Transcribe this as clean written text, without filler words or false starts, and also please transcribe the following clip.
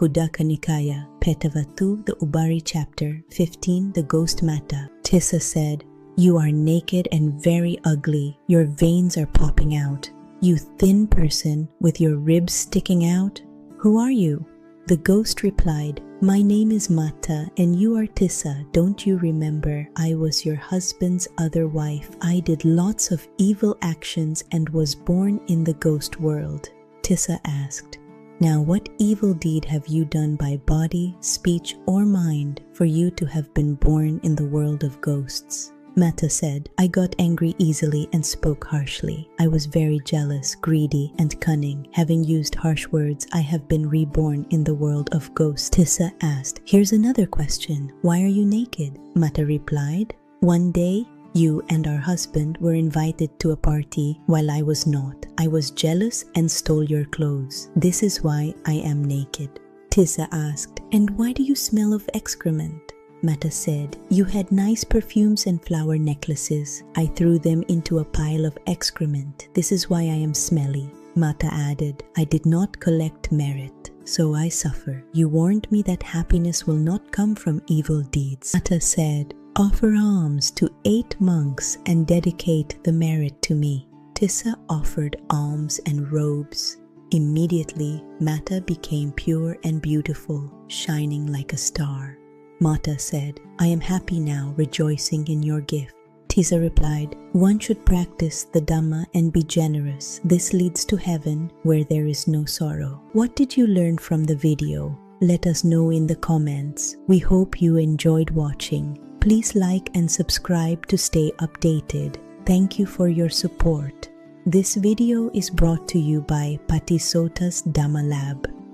Khuddaka Nikāya, Petavatthu, the Ubari chapter 15, the ghost Mattā. Tissa said, "You are naked and very ugly. Your veins are popping out. You thin person with your ribs sticking out. Who are you?" The ghost replied, "My name is Mattā and you are Tissa. Don't you remember? I was your husband's other wife. I did lots of evil actions and was born in the ghost world." Tissa asked, "Now what evil deed have you done by body, speech, or mind for you to have been born in the world of ghosts?" Mattā said, "I got angry easily and spoke harshly. I was very jealous, greedy, and cunning. Having used harsh words, I have been reborn in the world of ghosts." Tissa asked, "Here's another question. Why are you naked?" Mattā replied, "One day, you and our husband were invited to a party while I was not. I was jealous and stole your clothes. This is why I am naked." Tissa asked, "And why do you smell of excrement?" Mattā said, "You had nice perfumes and flower necklaces. I threw them into a pile of excrement. This is why I am smelly." Mattā added, "I did not collect merit, so I suffer. You warned me that happiness will not come from evil deeds." Mattā said, "Offer alms to 8 monks and dedicate the merit to me." Tissa offered alms and robes. Immediately, Mattā became pure and beautiful, shining like a star. Mattā said, "I am happy now, rejoicing in your gift." Tissa replied, "One should practice the Dhamma and be generous. This leads to heaven where there is no sorrow." What did you learn from the video? Let us know in the comments. We hope you enjoyed watching. Please like and subscribe to stay updated. Thank you for your support. This video is brought to you by Patisota's Dhamma Lab.